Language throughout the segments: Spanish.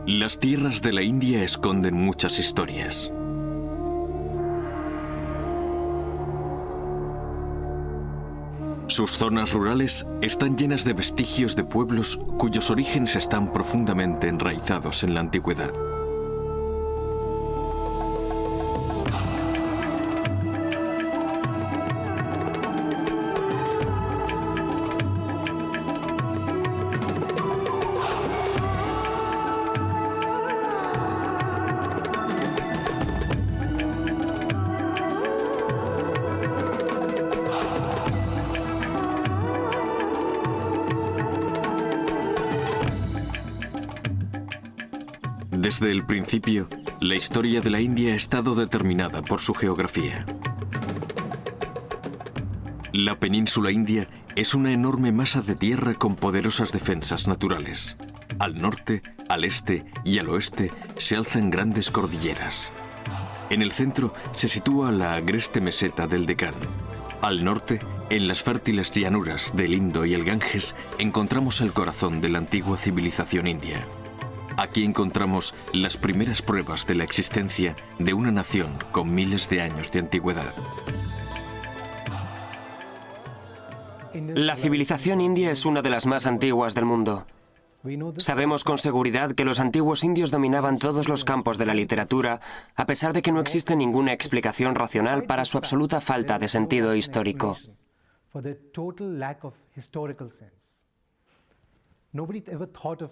Las tierras de la India esconden muchas historias. Sus zonas rurales están llenas de vestigios de pueblos cuyos orígenes están profundamente enraizados en la antigüedad. Desde el principio, la historia de la India ha estado determinada por su geografía. La península india es una enorme masa de tierra con poderosas defensas naturales. Al norte, al este y al oeste se alzan grandes cordilleras. En el centro se sitúa la agreste meseta del Deccan. Al norte, en las fértiles llanuras del Indo y el Ganges, encontramos el corazón de la antigua civilización india. Aquí encontramos las primeras pruebas de la existencia de una nación con miles de años de antigüedad. La civilización india es una de las más antiguas del mundo. Sabemos con seguridad que los antiguos indios dominaban todos los campos de la literatura, a pesar de que no existe ninguna explicación racional para su absoluta falta de sentido histórico.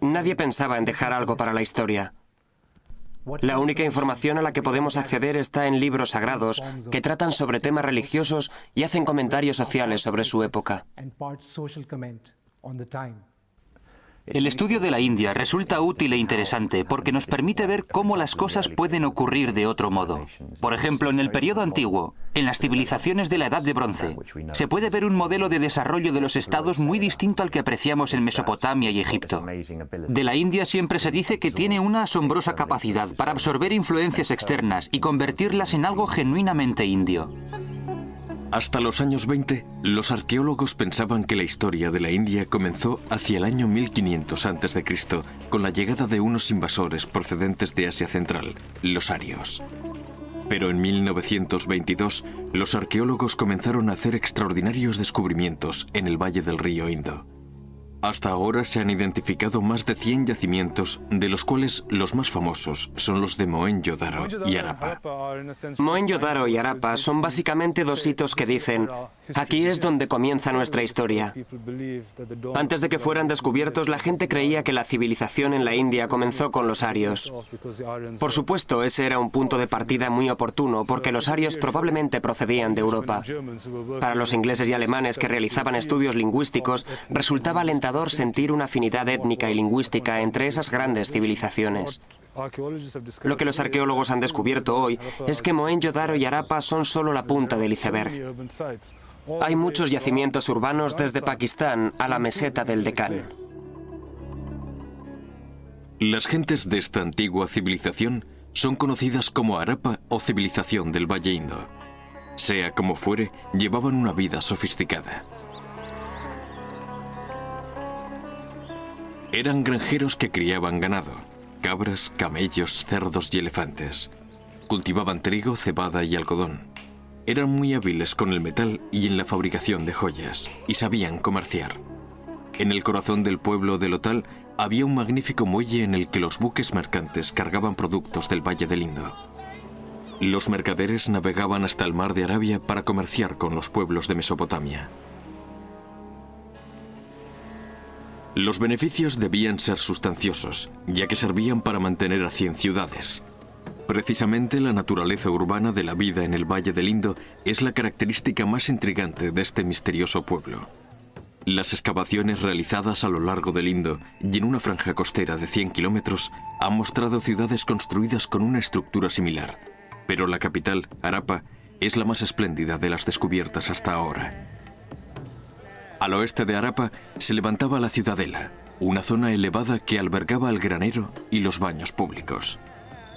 Nadie pensaba en dejar algo para la historia. La única información a la que podemos acceder está en libros sagrados que tratan sobre temas religiosos y hacen comentarios sociales sobre su época. El estudio de la India resulta útil e interesante porque nos permite ver cómo las cosas pueden ocurrir de otro modo. Por ejemplo, en el periodo antiguo, en las civilizaciones de la Edad de Bronce, se puede ver un modelo de desarrollo de los estados muy distinto al que apreciamos en Mesopotamia y Egipto. De la India siempre se dice que tiene una asombrosa capacidad para absorber influencias externas y convertirlas en algo genuinamente indio. Hasta los años 20, los arqueólogos pensaban que la historia de la India comenzó hacia el año 1500 a.C., con la llegada de unos invasores procedentes de Asia Central, los arios. Pero en 1922, los arqueólogos comenzaron a hacer extraordinarios descubrimientos en el valle del río Indo. Hasta ahora se han identificado más de 100 yacimientos, de los cuales los más famosos son los de Mohenjo-Daro y Harappa. Mohenjo-Daro y Harappa son básicamente dos hitos que dicen: aquí es donde comienza nuestra historia. Antes de que fueran descubiertos, la gente creía que la civilización en la India comenzó con los arios. Por supuesto, ese era un punto de partida muy oportuno, porque los arios probablemente procedían de Europa. Para los ingleses y alemanes que realizaban estudios lingüísticos, resultaba alentador sentir una afinidad étnica y lingüística entre esas grandes civilizaciones. Lo que los arqueólogos han descubierto hoy es que Mohenjo-Daro y Harappa son solo la punta del iceberg. Hay muchos yacimientos urbanos desde Pakistán a la meseta del Deccan. Las gentes de esta antigua civilización son conocidas como Harappa o civilización del Valle Indo. Sea como fuere, llevaban una vida sofisticada. Eran granjeros que criaban ganado, cabras, camellos, cerdos y elefantes. Cultivaban trigo, cebada y algodón. Eran muy hábiles con el metal y en la fabricación de joyas, y sabían comerciar. En el corazón del pueblo de Lothal había un magnífico muelle en el que los buques mercantes cargaban productos del Valle del Indo. Los mercaderes navegaban hasta el mar de Arabia para comerciar con los pueblos de Mesopotamia. Los beneficios debían ser sustanciosos, ya que servían para mantener a 100 ciudades. Precisamente la naturaleza urbana de la vida en el Valle del Indo es la característica más intrigante de este misterioso pueblo. Las excavaciones realizadas a lo largo del Indo y en una franja costera de 100 kilómetros han mostrado ciudades construidas con una estructura similar, pero la capital, Harappa, es la más espléndida de las descubiertas hasta ahora. Al oeste de Harappa se levantaba la ciudadela, una zona elevada que albergaba el granero y los baños públicos.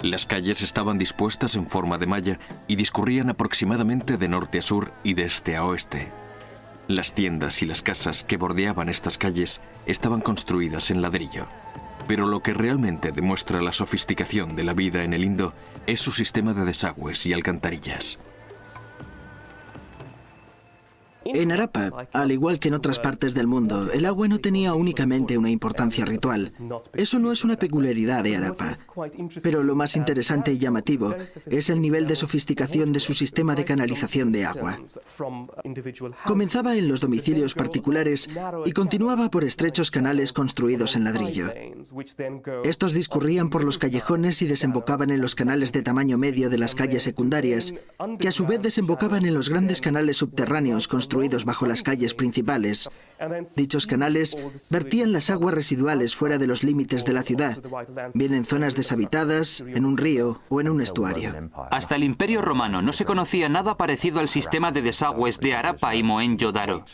Las calles estaban dispuestas en forma de malla y discurrían aproximadamente de norte a sur y de este a oeste. Las tiendas y las casas que bordeaban estas calles estaban construidas en ladrillo, Pero lo que realmente demuestra la sofisticación de la vida en el Indo es su sistema de desagües y alcantarillas. En Harappa, al igual que en otras partes del mundo, el agua no tenía únicamente una importancia ritual. Eso no es una peculiaridad de Harappa. Pero lo más interesante y llamativo es el nivel de sofisticación de su sistema de canalización de agua. Comenzaba en los domicilios particulares y continuaba por estrechos canales construidos en ladrillo. Estos discurrían por los callejones y desembocaban en los canales de tamaño medio de las calles secundarias, que a su vez desembocaban en los grandes canales subterráneos construidos bajo las calles principales. Dichos canales vertían las aguas residuales fuera de los límites de la ciudad, bien en zonas deshabitadas, en un río o en un estuario. Hasta el Imperio Romano no se conocía nada parecido al sistema de desagües de Harappa y Mohenjo-Daro.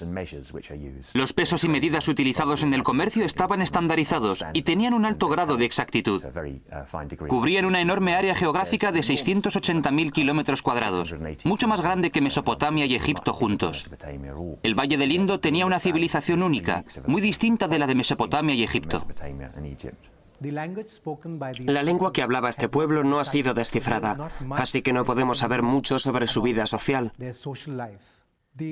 Los pesos y medidas utilizados en el comercio estaban estandarizados y tenían un alto grado de exactitud. Cubrían una enorme área geográfica de 680.000 kilómetros cuadrados, mucho más grande que Mesopotamia y Egipto juntos. El Valle del Indo tenía una civilización única, muy distinta de la de Mesopotamia y Egipto. La lengua que hablaba este pueblo no ha sido descifrada, así que no podemos saber mucho sobre su vida social.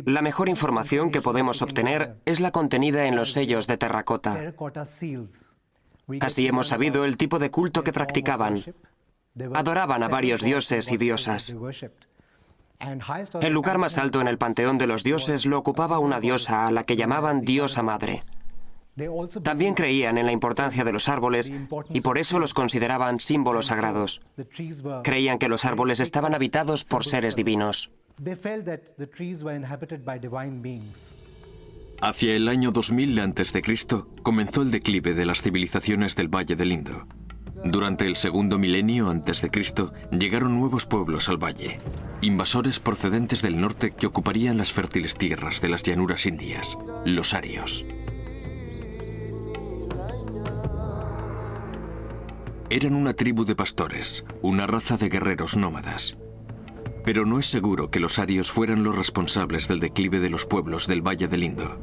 La mejor información que podemos obtener es la contenida en los sellos de terracota. Así hemos sabido el tipo de culto que practicaban. Adoraban a varios dioses y diosas. El lugar más alto en el panteón de los dioses lo ocupaba una diosa a la que llamaban diosa madre. También creían en la importancia de los árboles y por eso los consideraban símbolos sagrados. Creían que los árboles estaban habitados por seres divinos. Hacia el año 2000 a.C. comenzó el declive de las civilizaciones del Valle del Indo. Durante el segundo milenio a.C. llegaron nuevos pueblos al valle, invasores procedentes del norte que ocuparían las fértiles tierras de las llanuras indias, los arios. Eran una tribu de pastores, una raza de guerreros nómadas. Pero no es seguro que los arios fueran los responsables del declive de los pueblos del Valle del Indo.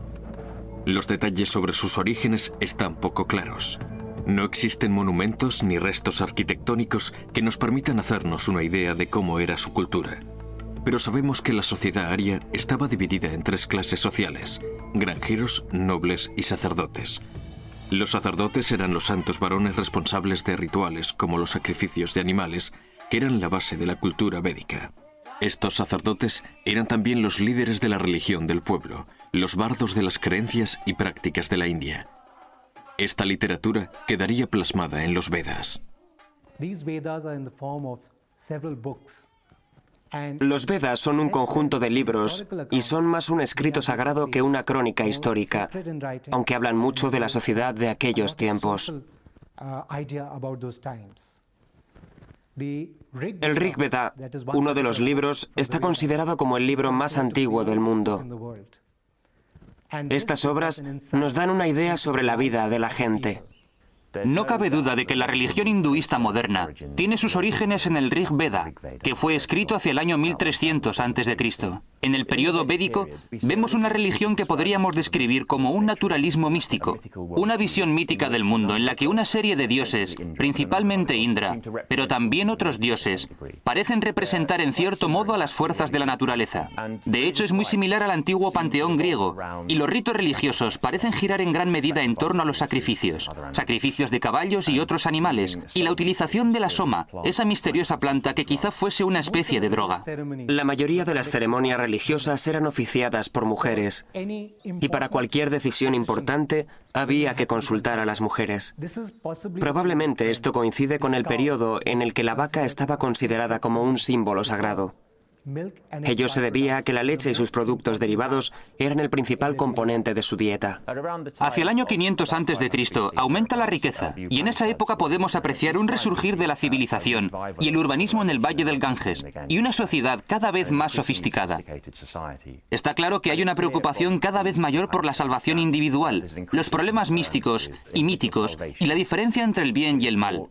Los detalles sobre sus orígenes están poco claros. No existen monumentos ni restos arquitectónicos que nos permitan hacernos una idea de cómo era su cultura. Pero sabemos que la sociedad aria estaba dividida en tres clases sociales: granjeros, nobles y sacerdotes. Los sacerdotes eran los santos varones responsables de rituales como los sacrificios de animales, que eran la base de la cultura védica. Estos sacerdotes eran también los líderes de la religión del pueblo, los bardos de las creencias y prácticas de la India. Esta literatura quedaría plasmada en los Vedas. Los Vedas son un conjunto de libros y son más un escrito sagrado que una crónica histórica, aunque hablan mucho de la sociedad de aquellos tiempos. El Rig Veda, uno de los libros, está considerado como el libro más antiguo del mundo. Estas obras nos dan una idea sobre la vida de la gente. No cabe duda de que la religión hinduista moderna tiene sus orígenes en el Rig Veda, que fue escrito hacia el año 1300 a.C. En el periodo védico vemos una religión que podríamos describir como un naturalismo místico, una visión mítica del mundo en la que una serie de dioses, principalmente Indra, pero también otros dioses, parecen representar en cierto modo a las fuerzas de la naturaleza. De hecho, es muy similar al antiguo panteón griego, y los ritos religiosos parecen girar en gran medida en torno a los sacrificios de caballos y otros animales, y la utilización de la soma, esa misteriosa planta que quizá fuese una especie de droga. La mayoría de las ceremonias religiosas eran oficiadas por mujeres, y para cualquier decisión importante había que consultar a las mujeres. Probablemente esto coincide con el periodo en el que la vaca estaba considerada como un símbolo sagrado. Ello se debía a que la leche y sus productos derivados eran el principal componente de su dieta. Hacia el año 500 a.C. aumenta la riqueza, y en esa época podemos apreciar un resurgir de la civilización y el urbanismo en el Valle del Ganges, y una sociedad cada vez más sofisticada. Está claro que hay una preocupación cada vez mayor por la salvación individual, los problemas místicos y míticos, y la diferencia entre el bien y el mal.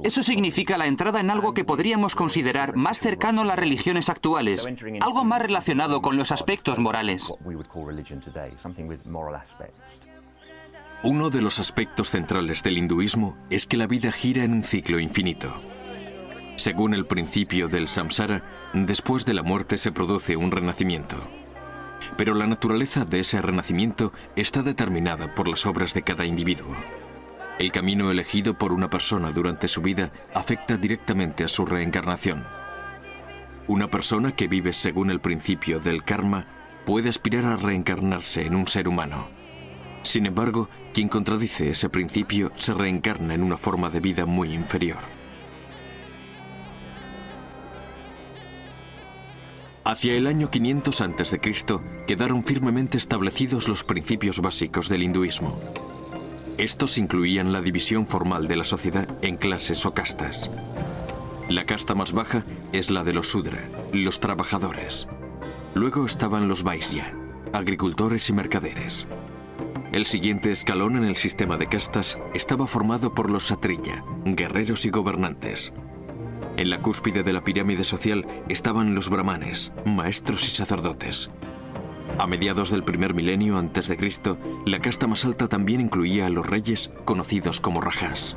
Eso significa la entrada en algo que podríamos considerar más cercano a la religión actuales, algo más relacionado con los aspectos morales. Uno de los aspectos centrales del hinduismo es que la vida gira en un ciclo infinito. Según el principio del samsara, después de la muerte se produce un renacimiento. Pero la naturaleza de ese renacimiento está determinada por las obras de cada individuo. El camino elegido por una persona durante su vida afecta directamente a su reencarnación. Una persona que vive según el principio del karma puede aspirar a reencarnarse en un ser humano. Sin embargo, quien contradice ese principio se reencarna en una forma de vida muy inferior. Hacia el año 500 a.C. quedaron firmemente establecidos los principios básicos del hinduismo. Estos incluían la división formal de la sociedad en clases o castas. La casta más baja es la de los Sudra, los trabajadores. Luego estaban los Vaisya, agricultores y mercaderes. El siguiente escalón en el sistema de castas estaba formado por los Satriya, guerreros y gobernantes. En la cúspide de la pirámide social estaban los brahmanes, maestros y sacerdotes. A mediados del primer milenio antes de Cristo, la casta más alta también incluía a los reyes, conocidos como rajas.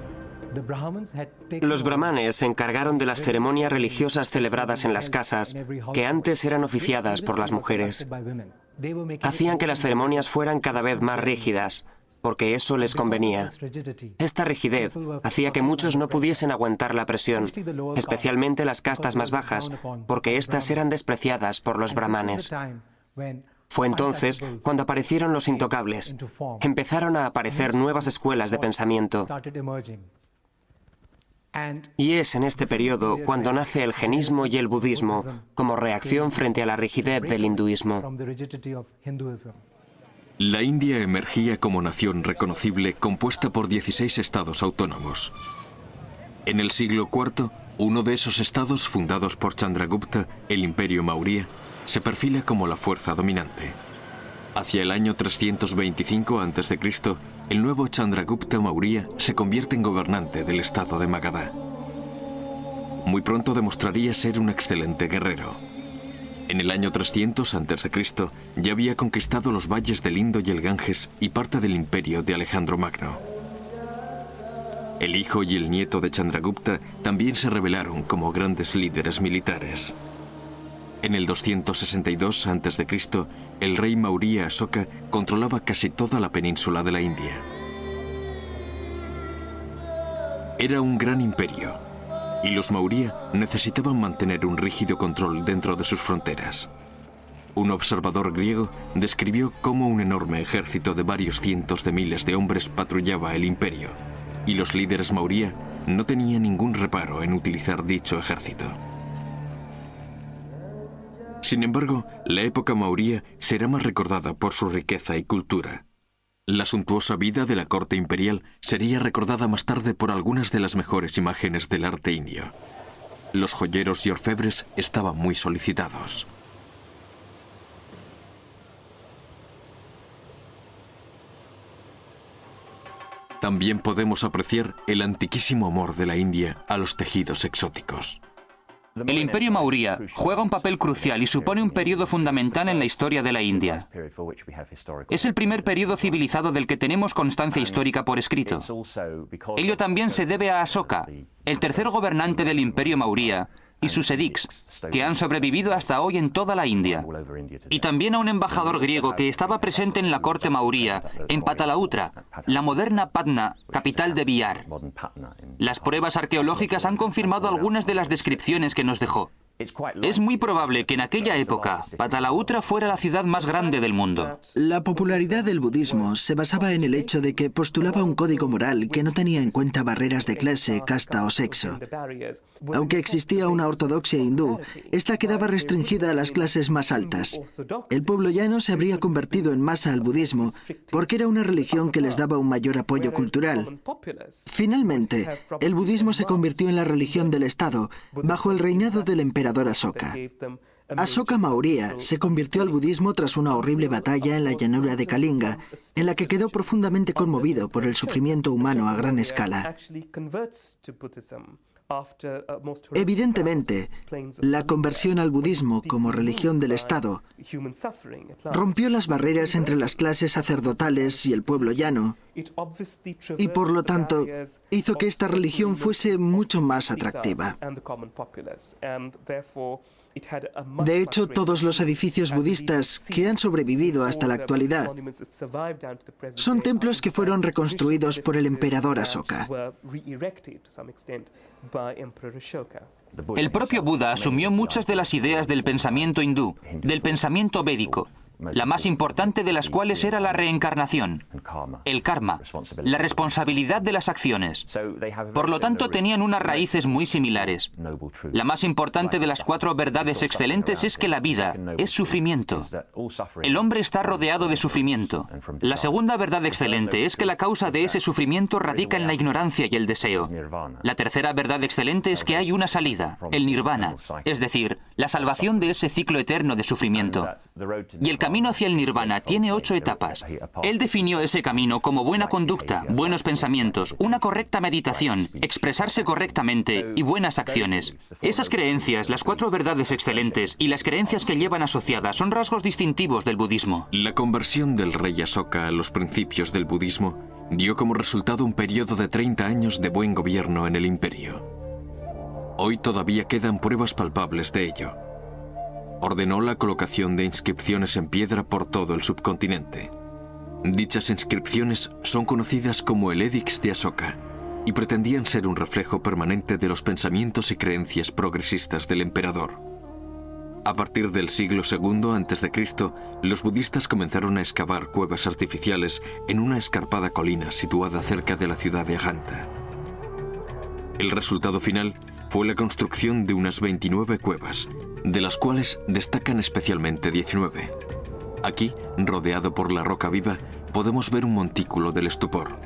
Los brahmanes se encargaron de las ceremonias religiosas celebradas en las casas, que antes eran oficiadas por las mujeres. Hacían que las ceremonias fueran cada vez más rígidas, porque eso les convenía. Esta rigidez hacía que muchos no pudiesen aguantar la presión, especialmente las castas más bajas, porque éstas eran despreciadas por los brahmanes. Fue entonces cuando aparecieron los intocables. Empezaron a aparecer nuevas escuelas de pensamiento. Y es en este periodo cuando nace el jainismo y el budismo como reacción frente a la rigidez del hinduismo. La India emergía como nación reconocible compuesta por 16 estados autónomos. En el siglo IV, uno de esos estados fundados por Chandragupta, el Imperio Maurya, se perfila como la fuerza dominante. Hacia el año 325 a.C., el nuevo Chandragupta Maurya se convierte en gobernante del estado de Magadha. Muy pronto demostraría ser un excelente guerrero. En el año 300 a.C. ya había conquistado los valles del Indo y el Ganges y parte del imperio de Alejandro Magno. El hijo y el nieto de Chandragupta también se revelaron como grandes líderes militares. En el 262 a.C., el rey Maurya Asoka controlaba casi toda la península de la India. Era un gran imperio, y los Maurya necesitaban mantener un rígido control dentro de sus fronteras. Un observador griego describió cómo un enorme ejército de varios cientos de miles de hombres patrullaba el imperio, y los líderes Maurya no tenían ningún reparo en utilizar dicho ejército. Sin embargo, la época Maurya será más recordada por su riqueza y cultura. La suntuosa vida de la corte imperial sería recordada más tarde por algunas de las mejores imágenes del arte indio. Los joyeros y orfebres estaban muy solicitados. También podemos apreciar el antiquísimo amor de la India a los tejidos exóticos. El Imperio Maurya juega un papel crucial y supone un periodo fundamental en la historia de la India. Es el primer periodo civilizado del que tenemos constancia histórica por escrito. Ello también se debe a Asoka, el tercer gobernante del Imperio Maurya, y sus edicts, que han sobrevivido hasta hoy en toda la India. Y también a un embajador griego que estaba presente en la corte Maurya, en Patalautra, la moderna Patna, capital de Bihar. Las pruebas arqueológicas han confirmado algunas de las descripciones que nos dejó. Es muy probable que en aquella época Patalautra fuera la ciudad más grande del mundo. La popularidad del budismo se basaba en el hecho de que postulaba un código moral que no tenía en cuenta barreras de clase, casta o sexo. Aunque existía una ortodoxia hindú, esta quedaba restringida a las clases más altas. El pueblo llano se habría convertido en masa al budismo porque era una religión que les daba un mayor apoyo cultural. Finalmente, el budismo se convirtió en la religión del Estado bajo el reinado del emperador Asoka. Asoka Maurya se convirtió al budismo tras una horrible batalla en la llanura de Kalinga, en la que quedó profundamente conmovido por el sufrimiento humano a gran escala. Evidentemente, la conversión al budismo como religión del Estado rompió las barreras entre las clases sacerdotales y el pueblo llano y, por lo tanto, hizo que esta religión fuese mucho más atractiva. De hecho, todos los edificios budistas que han sobrevivido hasta la actualidad son templos que fueron reconstruidos por el emperador Asoka. El propio Buda asumió muchas de las ideas del pensamiento hindú, del pensamiento védico, la más importante de las cuales era la reencarnación, el karma, la responsabilidad de las acciones. Por lo tanto, tenían unas raíces muy similares. La más importante de las 4 verdades excelentes es que la vida es sufrimiento. El hombre está rodeado de sufrimiento. La segunda verdad excelente es que la causa de ese sufrimiento radica en la ignorancia y el deseo. La tercera verdad excelente es que hay una salida, el nirvana, es decir, la salvación de ese ciclo eterno de sufrimiento. Y el camino hacia el nirvana tiene 8 etapas. Él definió ese camino como buena conducta, buenos pensamientos, una correcta meditación, expresarse correctamente y buenas acciones. Esas creencias, las 4 verdades excelentes y las creencias que llevan asociadas son rasgos distintivos del budismo. La conversión del rey Asoka a los principios del budismo dio como resultado un periodo de 30 años de buen gobierno en el imperio. Hoy todavía quedan pruebas palpables de ello. Ordenó la colocación de inscripciones en piedra por todo el subcontinente. Dichas inscripciones son conocidas como el Edicts de Asoka y pretendían ser un reflejo permanente de los pensamientos y creencias progresistas del emperador. A partir del siglo II a.C., los budistas comenzaron a excavar cuevas artificiales en una escarpada colina situada cerca de la ciudad de Ajanta. El resultado final fue la construcción de unas 29 cuevas, de las cuales destacan especialmente 19. Aquí, rodeado por la roca viva, podemos ver un montículo del estupor.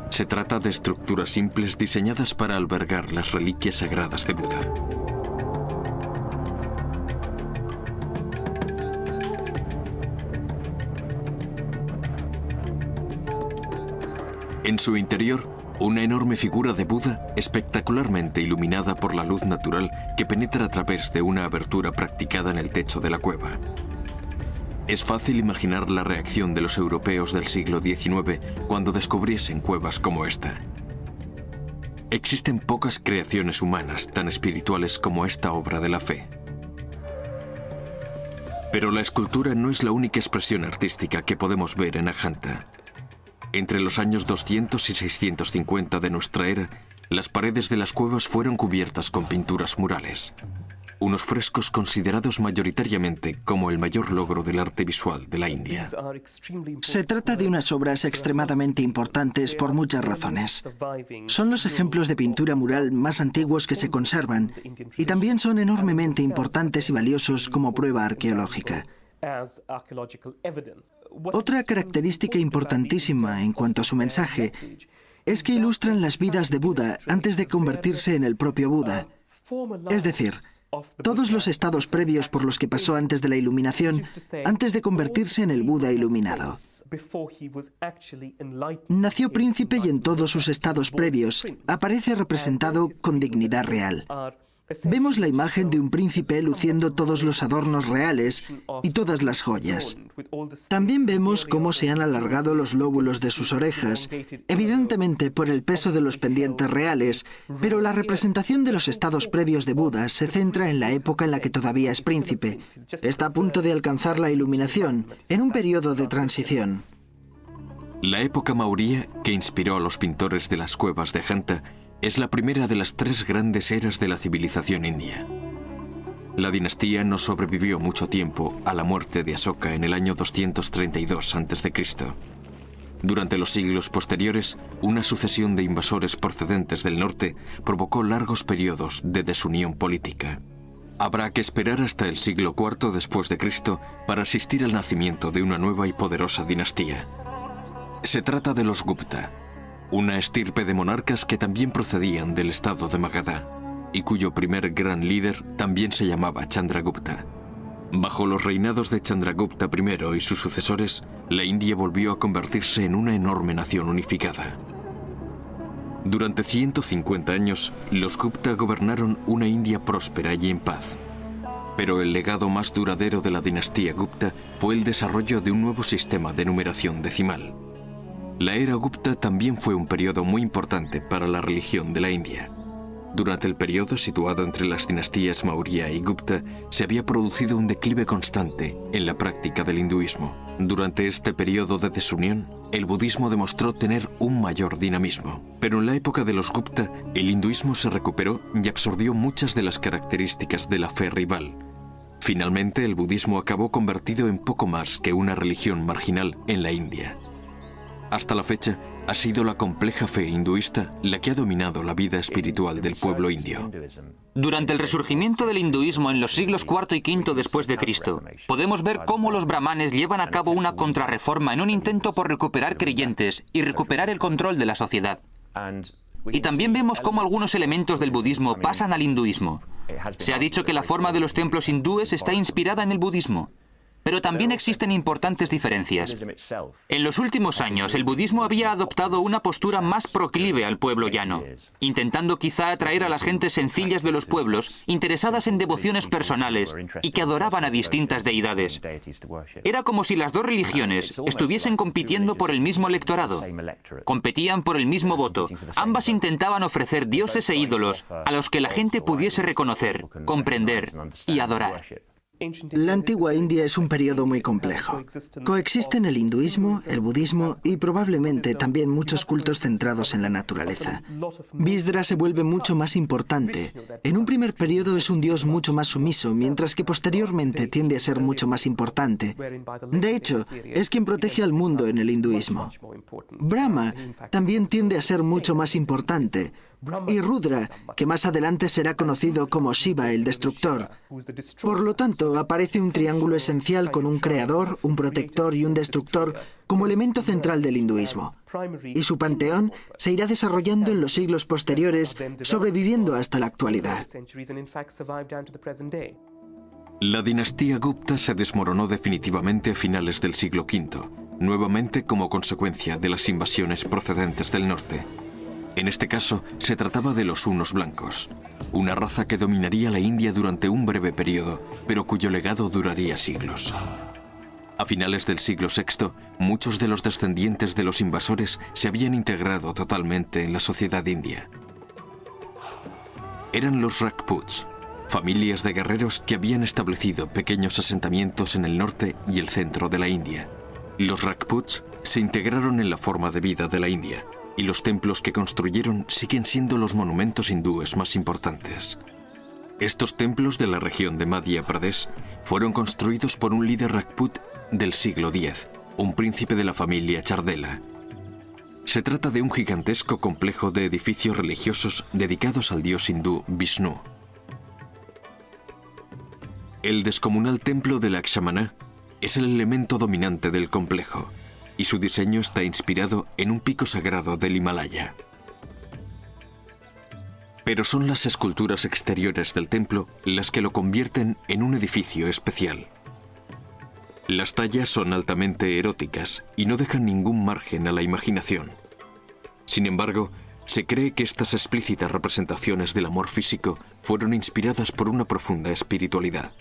Se trata de estructuras simples diseñadas para albergar las reliquias sagradas de Buda. En su interior, una enorme figura de Buda espectacularmente iluminada por la luz natural que penetra a través de una abertura practicada en el techo de la cueva. Es fácil imaginar la reacción de los europeos del siglo XIX cuando descubriesen cuevas como esta. Existen pocas creaciones humanas tan espirituales como esta obra de la fe. Pero la escultura no es la única expresión artística que podemos ver en Ajanta. Entre los años 200 y 650 de nuestra era, las paredes de las cuevas fueron cubiertas con pinturas murales. Unos frescos considerados mayoritariamente como el mayor logro del arte visual de la India. Se trata de unas obras extremadamente importantes por muchas razones. Son los ejemplos de pintura mural más antiguos que se conservan y también son enormemente importantes y valiosos como prueba arqueológica. Otra característica importantísima en cuanto a su mensaje es que ilustran las vidas de Buda antes de convertirse en el propio Buda. Es decir, todos los estados previos por los que pasó antes de la iluminación, antes de convertirse en el Buda iluminado. Nació príncipe y en todos sus estados previos aparece representado con dignidad real. Vemos la imagen de un príncipe luciendo todos los adornos reales y todas las joyas. También vemos cómo se han alargado los lóbulos de sus orejas, evidentemente por el peso de los pendientes reales, pero la representación de los estados previos de Buda se centra en la época en la que todavía es príncipe. Está a punto de alcanzar la iluminación, en un periodo de transición. La época mauría, que inspiró a los pintores de las cuevas de Ajanta, es la primera de las 3 grandes eras de la civilización india. La dinastía no sobrevivió mucho tiempo a la muerte de Asoka en el año 232 a.C. Durante los siglos posteriores, una sucesión de invasores procedentes del norte provocó largos periodos de desunión política. Habrá que esperar hasta el siglo IV después de Cristo para asistir al nacimiento de una nueva y poderosa dinastía. Se trata de los Gupta, una estirpe de monarcas que también procedían del estado de Magadha y cuyo primer gran líder también se llamaba Chandragupta. Bajo los reinados de Chandragupta I y sus sucesores, la India volvió a convertirse en una enorme nación unificada. Durante 150 años, los Gupta gobernaron una India próspera y en paz. Pero el legado más duradero de la dinastía Gupta fue el desarrollo de un nuevo sistema de numeración decimal. La era Gupta también fue un periodo muy importante para la religión de la India. Durante el periodo situado entre las dinastías Maurya y Gupta, se había producido un declive constante en la práctica del hinduismo. Durante este periodo de desunión, el budismo demostró tener un mayor dinamismo. Pero en la época de los Gupta, el hinduismo se recuperó y absorbió muchas de las características de la fe rival. Finalmente, el budismo acabó convertido en poco más que una religión marginal en la India. Hasta la fecha, ha sido la compleja fe hinduista la que ha dominado la vida espiritual del pueblo indio. Durante el resurgimiento del hinduismo en los siglos IV y V después de Cristo, podemos ver cómo los brahmanes llevan a cabo una contrarreforma en un intento por recuperar creyentes y recuperar el control de la sociedad. Y también vemos cómo algunos elementos del budismo pasan al hinduismo. Se ha dicho que la forma de los templos hindúes está inspirada en el budismo. Pero también existen importantes diferencias. En los últimos años, el budismo había adoptado una postura más proclive al pueblo llano, intentando quizá atraer a las gentes sencillas de los pueblos, interesadas en devociones personales y que adoraban a distintas deidades. Era como si las dos religiones estuviesen compitiendo por el mismo electorado. Competían por el mismo voto. Ambas intentaban ofrecer dioses e ídolos a los que la gente pudiese reconocer, comprender y adorar. La antigua India es un periodo muy complejo. Coexisten el hinduismo, el budismo y probablemente también muchos cultos centrados en la naturaleza. Visdra se vuelve mucho más importante. En un primer periodo es un dios mucho más sumiso, mientras que posteriormente tiende a ser mucho más importante. De hecho, es quien protege al mundo en el hinduismo. Brahma también tiende a ser mucho más importante. Y Rudra, que más adelante será conocido como Shiva el Destructor. Por lo tanto, aparece un triángulo esencial con un creador, un protector y un destructor como elemento central del hinduismo. Y su panteón se irá desarrollando en los siglos posteriores, sobreviviendo hasta la actualidad. La dinastía Gupta se desmoronó definitivamente a finales del siglo V, nuevamente como consecuencia de las invasiones procedentes del norte. En este caso, se trataba de los hunos blancos, una raza que dominaría la India durante un breve periodo, pero cuyo legado duraría siglos. A finales del siglo VI, muchos de los descendientes de los invasores se habían integrado totalmente en la sociedad india. Eran los Rajputs, familias de guerreros que habían establecido pequeños asentamientos en el norte y el centro de la India. Los Rajputs se integraron en la forma de vida de la India, y los templos que construyeron siguen siendo los monumentos hindúes más importantes. Estos templos de la región de Madhya Pradesh fueron construidos por un líder Rajput del siglo X, un príncipe de la familia Chardela. Se trata de un gigantesco complejo de edificios religiosos dedicados al dios hindú Vishnu. El descomunal templo de Lakshmana es el elemento dominante del complejo, y su diseño está inspirado en un pico sagrado del Himalaya. Pero son las esculturas exteriores del templo las que lo convierten en un edificio especial. Las tallas son altamente eróticas y no dejan ningún margen a la imaginación. Sin embargo, se cree que estas explícitas representaciones del amor físico fueron inspiradas por una profunda espiritualidad.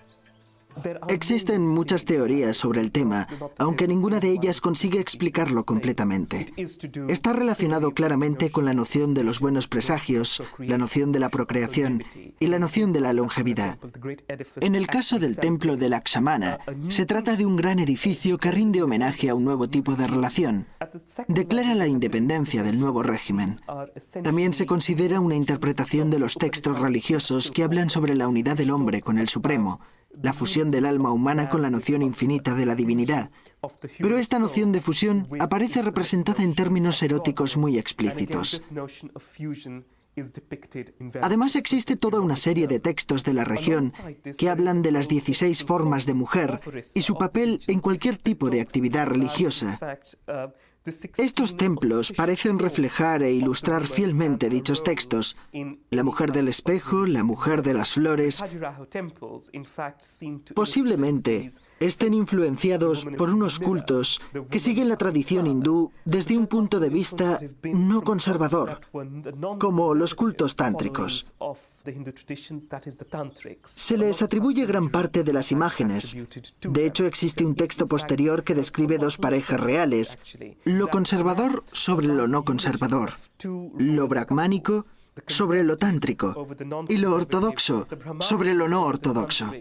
Existen muchas teorías sobre el tema, aunque ninguna de ellas consigue explicarlo completamente. Está relacionado claramente con la noción de los buenos presagios, la noción de la procreación y la noción de la longevidad. En el caso del templo de Lakshmana, se trata de un gran edificio que rinde homenaje a un nuevo tipo de relación. Declara la independencia del nuevo régimen. También se considera una interpretación de los textos religiosos que hablan sobre la unidad del hombre con el Supremo, la fusión del alma humana con la noción infinita de la divinidad. Pero esta noción de fusión aparece representada en términos eróticos muy explícitos. Además, existe toda una serie de textos de la región que hablan de las 16 formas de mujer y su papel en cualquier tipo de actividad religiosa. Estos templos parecen reflejar e ilustrar fielmente dichos textos. La mujer del espejo, la mujer de las flores, posiblemente estén influenciados por unos cultos que siguen la tradición hindú desde un punto de vista no conservador, como los cultos tántricos. Se les atribuye gran parte de las imágenes. De hecho, existe un texto posterior que describe dos parejas reales, lo conservador sobre lo no conservador, lo brahmánico sobre lo tántrico y lo ortodoxo sobre lo no ortodoxo.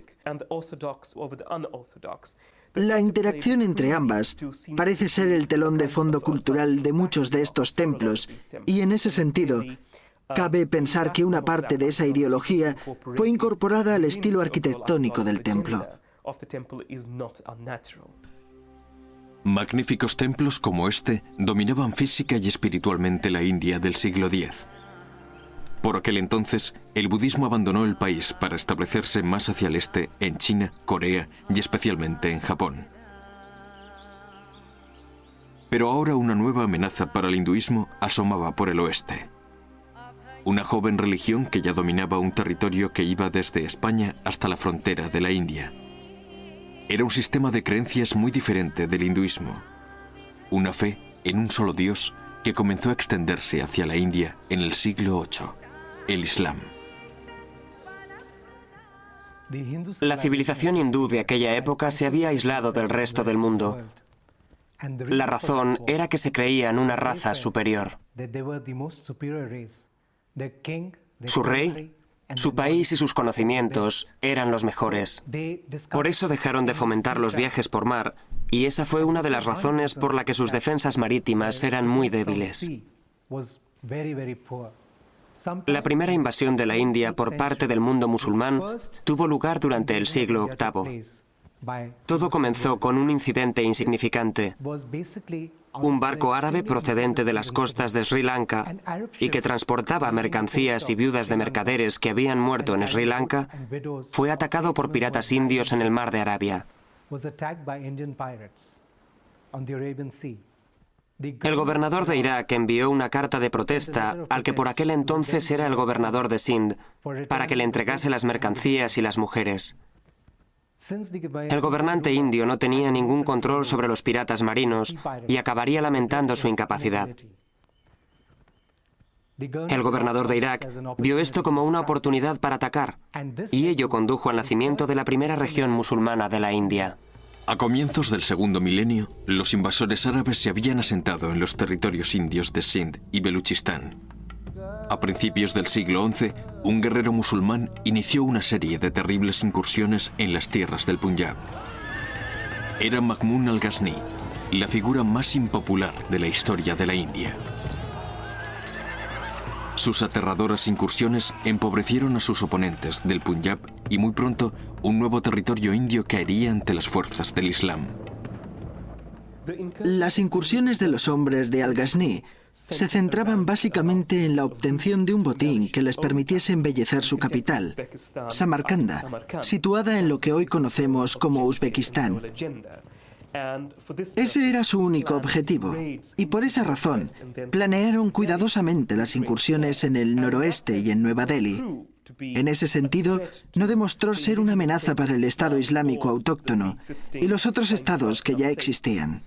La interacción entre ambas parece ser el telón de fondo cultural de muchos de estos templos, y en ese sentido, cabe pensar que una parte de esa ideología fue incorporada al estilo arquitectónico del templo. Magníficos templos como este dominaban física y espiritualmente la India del siglo X. Por aquel entonces, el budismo abandonó el país para establecerse más hacia el este, en China, Corea y especialmente en Japón. Pero ahora una nueva amenaza para el hinduismo asomaba por el oeste. Una joven religión que ya dominaba un territorio que iba desde España hasta la frontera de la India. Era un sistema de creencias muy diferente del hinduismo. Una fe en un solo Dios que comenzó a extenderse hacia la India en el siglo VIII. El Islam. La civilización hindú de aquella época se había aislado del resto del mundo. La razón era que se creían una raza superior. Su rey, su país y sus conocimientos eran los mejores. Por eso dejaron de fomentar los viajes por mar, y esa fue una de las razones por la que sus defensas marítimas eran muy débiles. La primera invasión de la India por parte del mundo musulmán tuvo lugar durante el siglo VIII. Todo comenzó con un incidente insignificante. Un barco árabe procedente de las costas de Sri Lanka y que transportaba mercancías y viudas de mercaderes que habían muerto en Sri Lanka fue atacado por piratas indios en el mar de Arabia. El gobernador de Irak envió una carta de protesta al que por aquel entonces era el gobernador de Sindh para que le entregase las mercancías y las mujeres. El gobernante indio no tenía ningún control sobre los piratas marinos y acabaría lamentando su incapacidad. El gobernador de Irak vio esto como una oportunidad para atacar, y ello condujo al nacimiento de la primera región musulmana de la India. A comienzos del segundo milenio, los invasores árabes se habían asentado en los territorios indios de Sindh y Beluchistán. A principios del siglo XI, un guerrero musulmán inició una serie de terribles incursiones en las tierras del Punjab. Era Mahmud al-Ghazni, la figura más impopular de la historia de la India. Sus aterradoras incursiones empobrecieron a sus oponentes del Punjab y muy pronto un nuevo territorio indio caería ante las fuerzas del Islam. Las incursiones de los hombres de al-Ghazni se centraban básicamente en la obtención de un botín que les permitiese embellecer su capital, Samarcanda, situada en lo que hoy conocemos como Uzbekistán. Ese era su único objetivo, y por esa razón planearon cuidadosamente las incursiones en el noroeste y en Nueva Delhi. En ese sentido, no demostró ser una amenaza para el Estado Islámico autóctono y los otros estados que ya existían.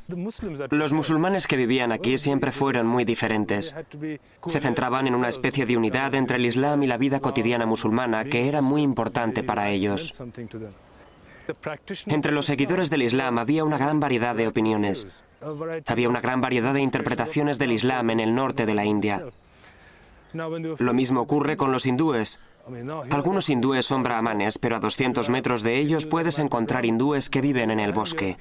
Los musulmanes que vivían aquí siempre fueron muy diferentes. Se centraban en una especie de unidad entre el Islam y la vida cotidiana musulmana que era muy importante para ellos. Entre los seguidores del Islam había una gran variedad de opiniones. Había una gran variedad de interpretaciones del Islam en el norte de la India. Lo mismo ocurre con los hindúes. Algunos hindúes son brahmanes, pero a 200 metros de ellos puedes encontrar hindúes que viven en el bosque.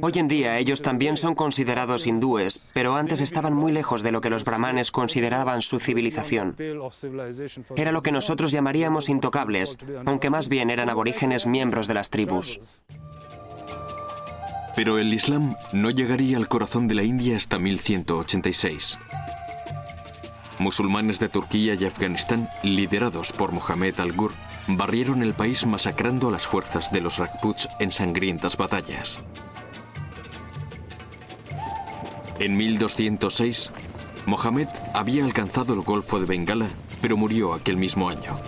Hoy en día ellos también son considerados hindúes, pero antes estaban muy lejos de lo que los brahmanes consideraban su civilización. Era lo que nosotros llamaríamos intocables, aunque más bien eran aborígenes miembros de las tribus. Pero el Islam no llegaría al corazón de la India hasta 1186. Musulmanes de Turquía y Afganistán, liderados por Mohammed al-Ghur, barrieron el país masacrando a las fuerzas de los Rajputs en sangrientas batallas. En 1206, Mohammed había alcanzado el Golfo de Bengala, pero murió aquel mismo año.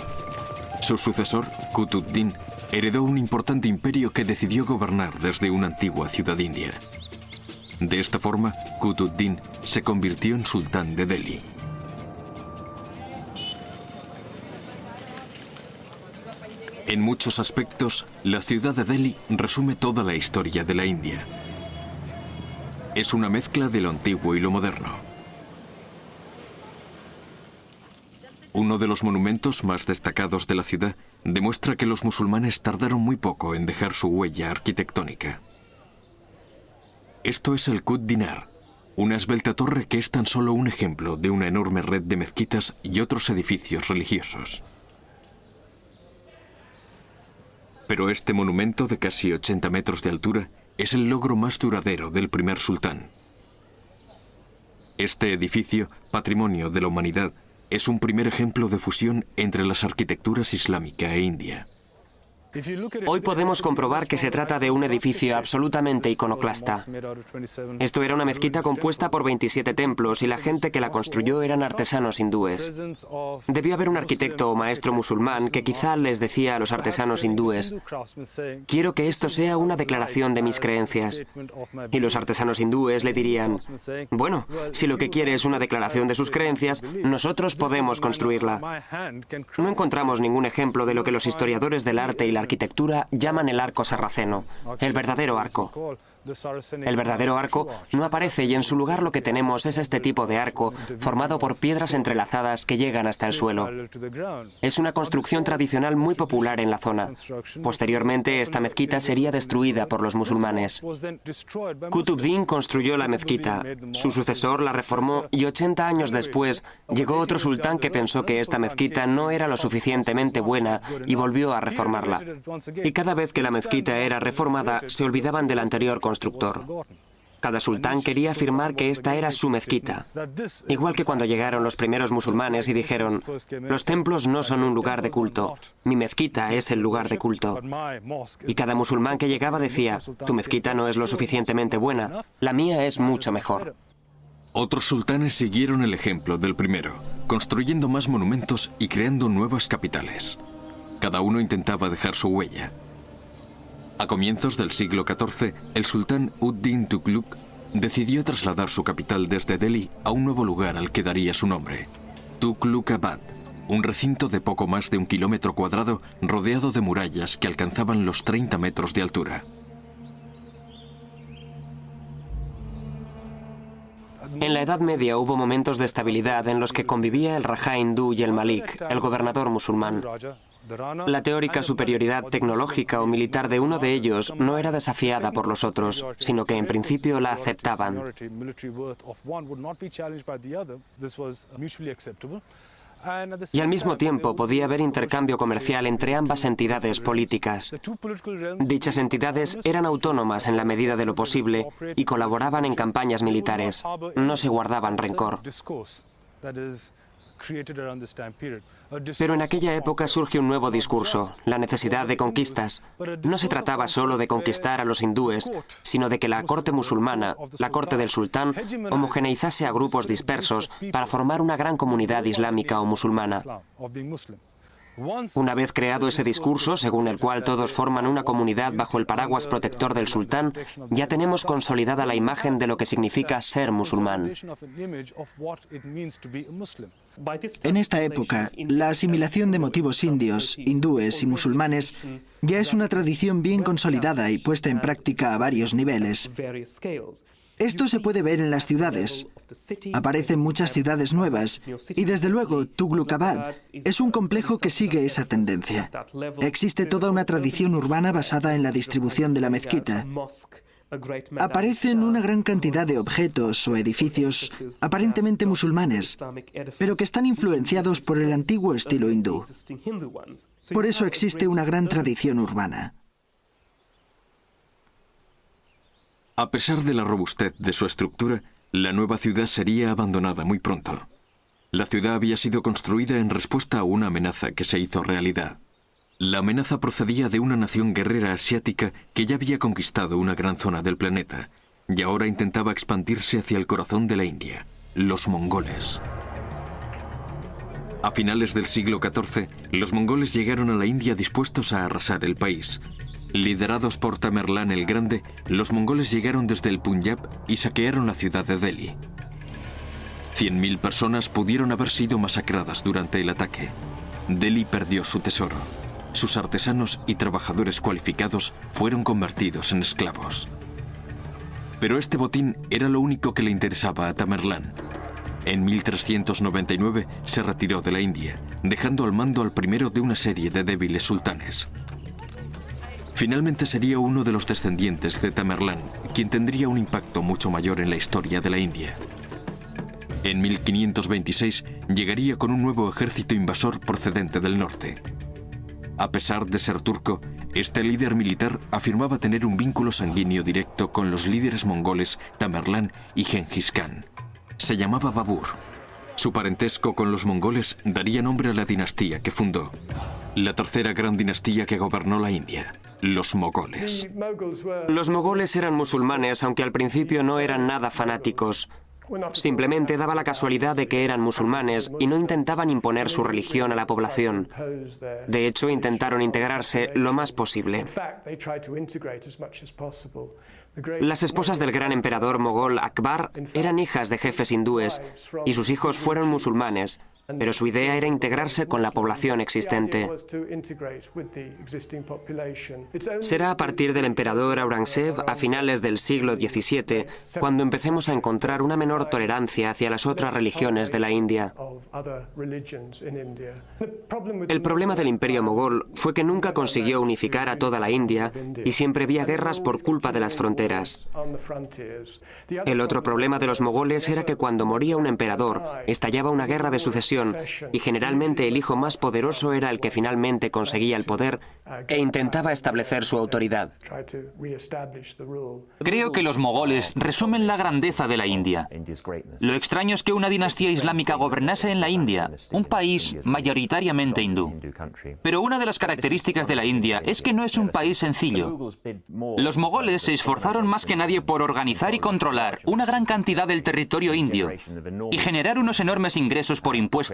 Su sucesor, Qutb-ud-Din, heredó un importante imperio que decidió gobernar desde una antigua ciudad india. De esta forma, Qutb-ud-Din se convirtió en sultán de Delhi. En muchos aspectos, la ciudad de Delhi resume toda la historia de la India. Es una mezcla de lo antiguo y lo moderno. Uno de los monumentos más destacados de la ciudad demuestra que los musulmanes tardaron muy poco en dejar su huella arquitectónica. Esto es el Qutb Dinar, una esbelta torre que es tan solo un ejemplo de una enorme red de mezquitas y otros edificios religiosos. Pero este monumento de casi 80 metros de altura es el logro más duradero del primer sultán. Este edificio, patrimonio de la humanidad, es un primer ejemplo de fusión entre las arquitecturas islámica e india. Hoy podemos comprobar que se trata de un edificio absolutamente iconoclasta. Esto era una mezquita compuesta por 27 templos y la gente que la construyó eran artesanos hindúes. Debió haber un arquitecto o maestro musulmán que quizá les decía a los artesanos hindúes: quiero que esto sea una declaración de mis creencias. Y los artesanos hindúes le dirían: bueno, si lo que quiere es una declaración de sus creencias, nosotros podemos construirla. No encontramos ningún ejemplo de lo que los historiadores del arte y la arquitectura llaman el arco sarraceno, el verdadero arco. El verdadero arco no aparece y en su lugar lo que tenemos es este tipo de arco formado por piedras entrelazadas que llegan hasta el suelo. Es una construcción tradicional muy popular en la zona. Posteriormente, esta mezquita sería destruida por los musulmanes. Qutb-ud-Din construyó la mezquita, su sucesor la reformó y 80 años después llegó otro sultán que pensó que esta mezquita no era lo suficientemente buena y volvió a reformarla. Y cada vez que la mezquita era reformada, se olvidaban del anterior constructor. Cada sultán quería afirmar que esta era su mezquita. Igual que cuando llegaron los primeros musulmanes y dijeron: los templos no son un lugar de culto, mi mezquita es el lugar de culto. Y cada musulmán que llegaba decía: tu mezquita no es lo suficientemente buena, la mía es mucho mejor. Otros sultanes siguieron el ejemplo del primero, construyendo más monumentos y creando nuevas capitales. Cada uno intentaba dejar su huella. A comienzos del siglo XIV, el sultán ud-Din Tughlaq decidió trasladar su capital desde Delhi a un nuevo lugar al que daría su nombre, Tughlaqabad, un recinto de poco más de 1 kilómetro cuadrado rodeado de murallas que alcanzaban los 30 metros de altura. En la Edad Media hubo momentos de estabilidad en los que convivía el Rajá hindú y el Malik, el gobernador musulmán. La teórica superioridad tecnológica o militar de uno de ellos no era desafiada por los otros, sino que en principio la aceptaban. Y al mismo tiempo podía haber intercambio comercial entre ambas entidades políticas. Dichas entidades eran autónomas en la medida de lo posible y colaboraban en campañas militares. No se guardaban rencor. Pero en aquella época surge un nuevo discurso, la necesidad de conquistas. No se trataba solo de conquistar a los hindúes, sino de que la corte musulmana, la corte del sultán, homogeneizase a grupos dispersos para formar una gran comunidad islámica o musulmana. Una vez creado ese discurso, según el cual todos forman una comunidad bajo el paraguas protector del sultán, ya tenemos consolidada la imagen de lo que significa ser musulmán. En esta época, la asimilación de motivos indios, hindúes y musulmanes ya es una tradición bien consolidada y puesta en práctica a varios niveles. Esto se puede ver en las ciudades. Aparecen muchas ciudades nuevas y desde luego Tughlaqabad es un complejo que sigue esa tendencia. Existe toda una tradición urbana basada en la distribución de la mezquita. Aparecen una gran cantidad de objetos o edificios aparentemente musulmanes, pero que están influenciados por el antiguo estilo hindú. Por eso existe una gran tradición urbana. A pesar de la robustez de su estructura, la nueva ciudad sería abandonada muy pronto. La ciudad había sido construida en respuesta a una amenaza que se hizo realidad. La amenaza procedía de una nación guerrera asiática que ya había conquistado una gran zona del planeta, y ahora intentaba expandirse hacia el corazón de la India, los mongoles. A finales del siglo XIV, los mongoles llegaron a la India dispuestos a arrasar el país. Liderados por Tamerlán el Grande, los mongoles llegaron desde el Punjab y saquearon la ciudad de Delhi. 100.000 personas pudieron haber sido masacradas durante el ataque. Delhi perdió su tesoro. Sus artesanos y trabajadores cualificados fueron convertidos en esclavos. Pero este botín era lo único que le interesaba a Tamerlán. En 1399 se retiró de la India, dejando al mando al primero de una serie de débiles sultanes. Finalmente sería uno de los descendientes de Tamerlán quien tendría un impacto mucho mayor en la historia de la India. En 1526 llegaría con un nuevo ejército invasor procedente del norte. A pesar de ser turco, este líder militar afirmaba tener un vínculo sanguíneo directo con los líderes mongoles Tamerlán y Gengis Khan. Se llamaba Babur. Su parentesco con los mongoles daría nombre a la dinastía que fundó, la tercera gran dinastía que gobernó la India, los mogoles. Los mogoles eran musulmanes, aunque al principio no eran nada fanáticos. Simplemente daba la casualidad de que eran musulmanes y no intentaban imponer su religión a la población. De hecho, intentaron integrarse lo más posible. Las esposas del gran emperador mogol Akbar eran hijas de jefes hindúes y sus hijos fueron musulmanes, pero su idea era integrarse con la población existente. Será a partir del emperador Aurangzeb a finales del siglo XVII cuando empecemos a encontrar una menor tolerancia hacia las otras religiones de la India. El problema del imperio mogol fue que nunca consiguió unificar a toda la India y siempre había guerras por culpa de las fronteras. El otro problema de los mogoles era que cuando moría un emperador, estallaba una guerra de sucesión y generalmente el hijo más poderoso era el que finalmente conseguía el poder e intentaba establecer su autoridad. Creo que los mogoles resumen la grandeza de la India. Lo extraño es que una dinastía islámica gobernase en la India, un país mayoritariamente hindú. Pero una de las características de la India es que no es un país sencillo. Los mogoles se esforzaron más que nadie por organizar y controlar una gran cantidad del territorio indio y generar unos enormes ingresos por impuestos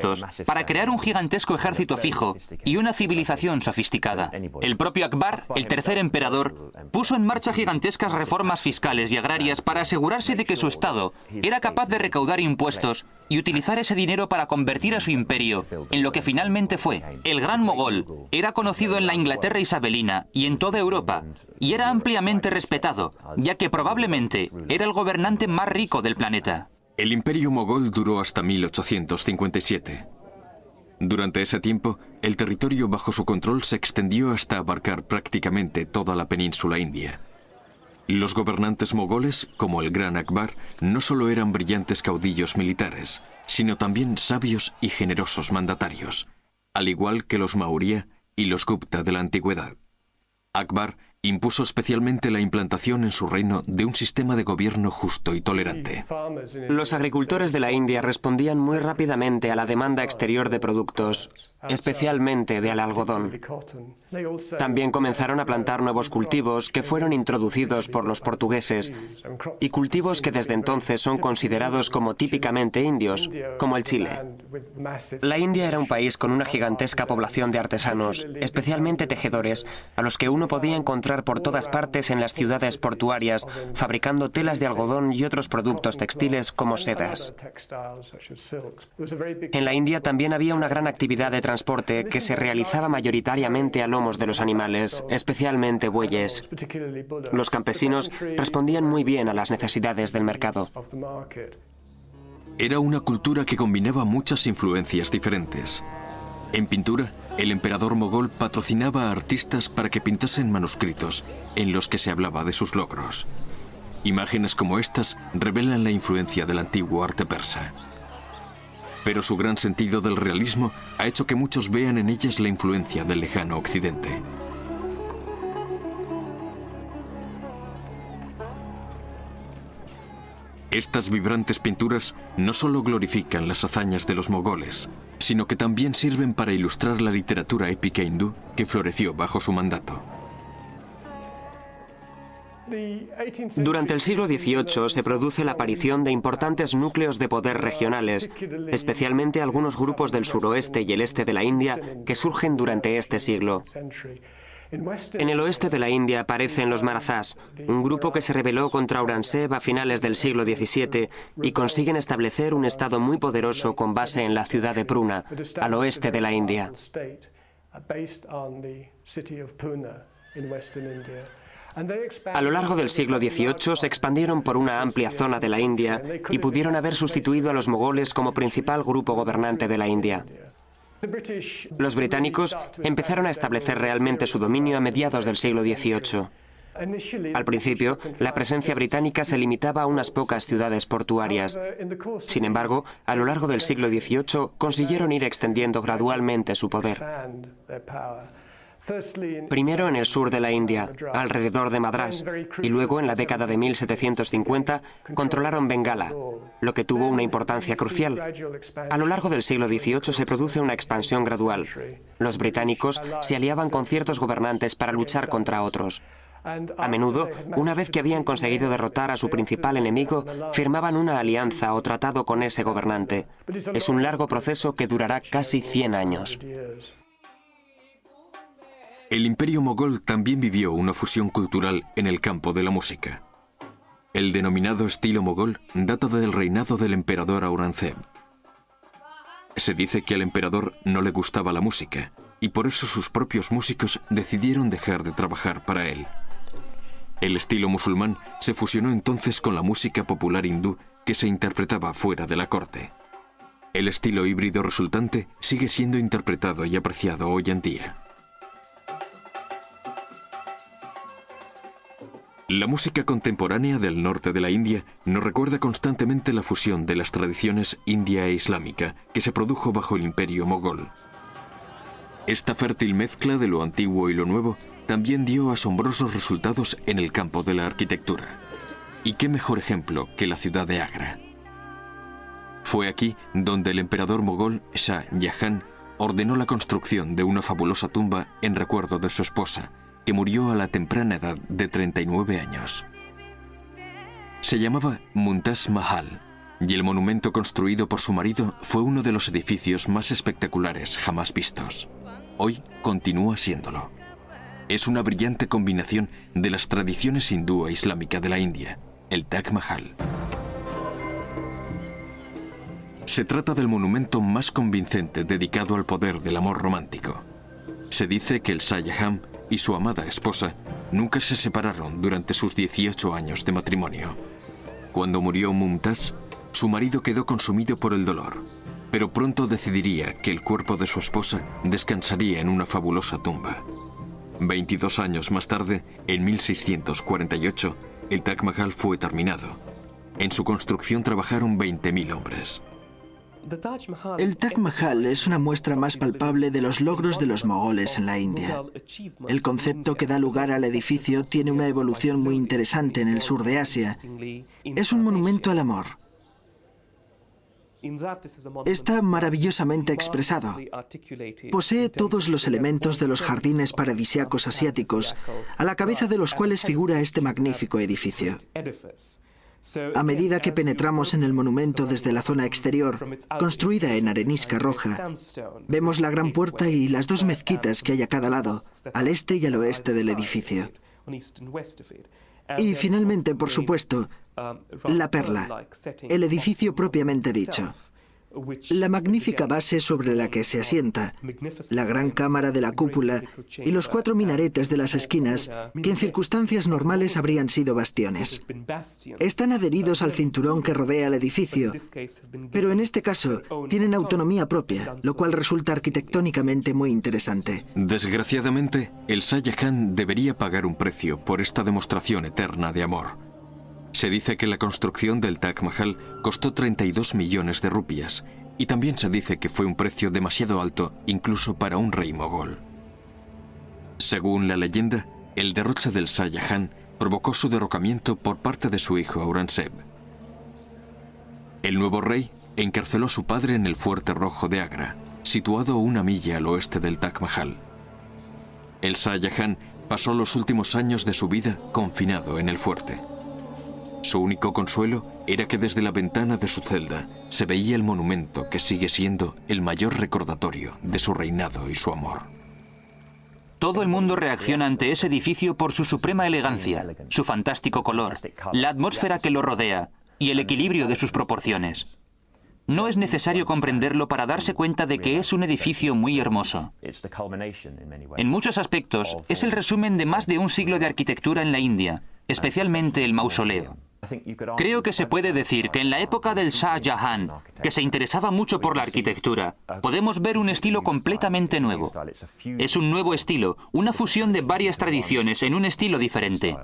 para crear un gigantesco ejército fijo y una civilización sofisticada. El propio Akbar, el tercer emperador, puso en marcha gigantescas reformas fiscales y agrarias para asegurarse de que su estado era capaz de recaudar impuestos y utilizar ese dinero para convertir a su imperio en lo que finalmente fue. El Gran Mogol era conocido en la Inglaterra isabelina y en toda Europa, y era ampliamente respetado, ya que probablemente era el gobernante más rico del planeta. El imperio mogol duró hasta 1857. Durante ese tiempo, el territorio bajo su control se extendió hasta abarcar prácticamente toda la península india. Los gobernantes mogoles, como el gran Akbar, no solo eran brillantes caudillos militares, sino también sabios y generosos mandatarios, al igual que los Maurya y los Gupta de la antigüedad. Akbar impuso especialmente la implantación en su reino de un sistema de gobierno justo y tolerante. Los agricultores de la India respondían muy rápidamente a la demanda exterior de productos, especialmente del algodón. También comenzaron a plantar nuevos cultivos que fueron introducidos por los portugueses y cultivos que desde entonces son considerados como típicamente indios, como el chile. La India era un país con una gigantesca población de artesanos, especialmente tejedores, a los que uno podía encontrar por todas partes en las ciudades portuarias, fabricando telas de algodón y otros productos textiles como sedas. En la India también había una gran actividad de transporte que se realizaba mayoritariamente a lomos de los animales, especialmente bueyes. Los campesinos respondían muy bien a las necesidades del mercado. Era una cultura que combinaba muchas influencias diferentes. En pintura, el emperador mogol patrocinaba a artistas para que pintasen manuscritos en los que se hablaba de sus logros. Imágenes como estas revelan la influencia del antiguo arte persa. Pero su gran sentido del realismo ha hecho que muchos vean en ellas la influencia del lejano occidente. Estas vibrantes pinturas no solo glorifican las hazañas de los mogoles, sino que también sirven para ilustrar la literatura épica hindú que floreció bajo su mandato. Durante el siglo XVIII se produce la aparición de importantes núcleos de poder regionales, especialmente algunos grupos del suroeste y el este de la India que surgen durante este siglo. En el oeste de la India aparecen los Marathás, un grupo que se rebeló contra Aurangzeb a finales del siglo XVII y consiguen establecer un estado muy poderoso con base en la ciudad de Pune, al oeste de la India. A lo largo del siglo XVIII se expandieron por una amplia zona de la India y pudieron haber sustituido a los mogoles como principal grupo gobernante de la India. Los británicos empezaron a establecer realmente su dominio a mediados del siglo XVIII. Al principio, la presencia británica se limitaba a unas pocas ciudades portuarias. Sin embargo, a lo largo del siglo XVIII consiguieron ir extendiendo gradualmente su poder. Primero en el sur de la India, alrededor de Madrás, y luego en la década de 1750 controlaron Bengala, lo que tuvo una importancia crucial. A lo largo del siglo XVIII se produce una expansión gradual. Los británicos se aliaban con ciertos gobernantes para luchar contra otros. A menudo, una vez que habían conseguido derrotar a su principal enemigo, firmaban una alianza o tratado con ese gobernante. Es un largo proceso que durará casi 100 años. El Imperio mogol también vivió una fusión cultural en el campo de la música. El denominado estilo mogol data del reinado del emperador Aurangzeb. Se dice que al emperador no le gustaba la música y por eso sus propios músicos decidieron dejar de trabajar para él. El estilo musulmán se fusionó entonces con la música popular hindú que se interpretaba fuera de la corte. El estilo híbrido resultante sigue siendo interpretado y apreciado hoy en día. La música contemporánea del norte de la India nos recuerda constantemente la fusión de las tradiciones india e islámica que se produjo bajo el Imperio mogol. Esta fértil mezcla de lo antiguo y lo nuevo también dio asombrosos resultados en el campo de la arquitectura. ¿Y qué mejor ejemplo que la ciudad de Agra? Fue aquí donde el emperador mogol Shah Jahan ordenó la construcción de una fabulosa tumba en recuerdo de su esposa, que murió a la temprana edad de 39 años. Se llamaba Mumtaz Mahal, y el monumento construido por su marido fue uno de los edificios más espectaculares jamás vistos. Hoy continúa siéndolo. Es una brillante combinación de las tradiciones hindú e islámica de la India, el Taj Mahal. Se trata del monumento más convincente dedicado al poder del amor romántico. Se dice que el Shah Jahan y su amada esposa nunca se separaron durante sus 18 años de matrimonio. Cuando murió Mumtaz, su marido quedó consumido por el dolor, pero pronto decidiría que el cuerpo de su esposa descansaría en una fabulosa tumba. 22 años más tarde, en 1648, el Taj Mahal fue terminado. En su construcción trabajaron 20.000 hombres. El Taj Mahal es una muestra más palpable de los logros de los mogoles en la India. El concepto que da lugar al edificio tiene una evolución muy interesante en el sur de Asia. Es un monumento al amor. Está maravillosamente expresado. Posee todos los elementos de los jardines paradisíacos asiáticos, a la cabeza de los cuales figura este magnífico edificio. A medida que penetramos en el monumento desde la zona exterior, construida en arenisca roja, vemos la gran puerta y las dos mezquitas que hay a cada lado, al este y al oeste del edificio. Y finalmente, por supuesto, la perla, el edificio propiamente dicho. La magnífica base sobre la que se asienta, la gran cámara de la cúpula y los 4 minaretes de las esquinas, que en circunstancias normales habrían sido bastiones. Están adheridos al cinturón que rodea el edificio, pero en este caso tienen autonomía propia, lo cual resulta arquitectónicamente muy interesante. Desgraciadamente, el Shah Jahan debería pagar un precio por esta demostración eterna de amor. Se dice que la construcción del Taj Mahal costó 32 millones de rupias y también se dice que fue un precio demasiado alto incluso para un rey mogol. Según la leyenda, el derroche del Shah Jahan provocó su derrocamiento por parte de su hijo Aurangzeb. El nuevo rey encarceló a su padre en el Fuerte Rojo de Agra, situado a 1 milla al oeste del Taj Mahal. El Shah Jahan pasó los últimos años de su vida confinado en el fuerte. Su único consuelo era que desde la ventana de su celda se veía el monumento que sigue siendo el mayor recordatorio de su reinado y su amor. Todo el mundo reacciona ante ese edificio por su suprema elegancia, su fantástico color, la atmósfera que lo rodea y el equilibrio de sus proporciones. No es necesario comprenderlo para darse cuenta de que es un edificio muy hermoso. En muchos aspectos, es el resumen de más de un siglo de arquitectura en la India, especialmente el mausoleo. Creo que se puede decir que en la época del Shah Jahan, que se interesaba mucho por la arquitectura, podemos ver un estilo completamente nuevo. Es un nuevo estilo, una fusión de varias tradiciones en un estilo diferente.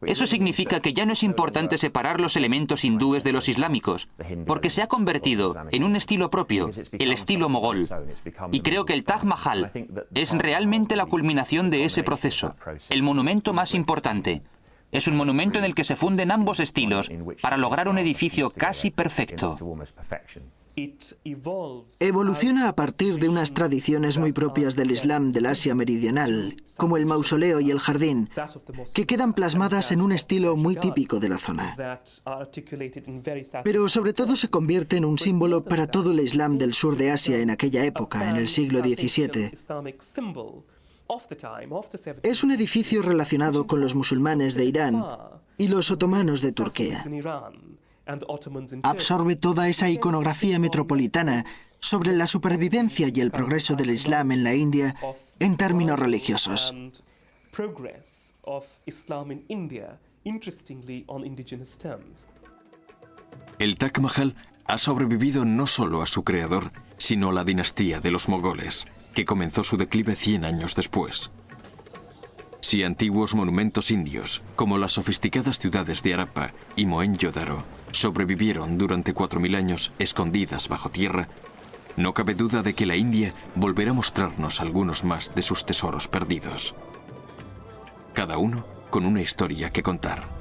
Eso significa que ya no es importante separar los elementos hindúes de los islámicos, porque se ha convertido en un estilo propio, el estilo mogol. Y creo que el Taj Mahal es realmente la culminación de ese proceso, el monumento más importante. Es un monumento en el que se funden ambos estilos para lograr un edificio casi perfecto. Evoluciona a partir de unas tradiciones muy propias del Islam del Asia meridional, como el mausoleo y el jardín, que quedan plasmadas en un estilo muy típico de la zona. Pero sobre todo se convierte en un símbolo para todo el Islam del sur de Asia en aquella época, en el siglo XVII. Es un edificio relacionado con los musulmanes de Irán y los otomanos de Turquía. Absorbe toda esa iconografía metropolitana sobre la supervivencia y el progreso del Islam en la India en términos religiosos. El Taj Mahal ha sobrevivido no solo a su creador, sino a la dinastía de los mogoles, que comenzó su declive 100 años después. Si antiguos monumentos indios, como las sofisticadas ciudades de Harappa y Mohenjo-Daro, sobrevivieron durante 4000 años escondidas bajo tierra, no cabe duda de que la India volverá a mostrarnos algunos más de sus tesoros perdidos. Cada uno con una historia que contar.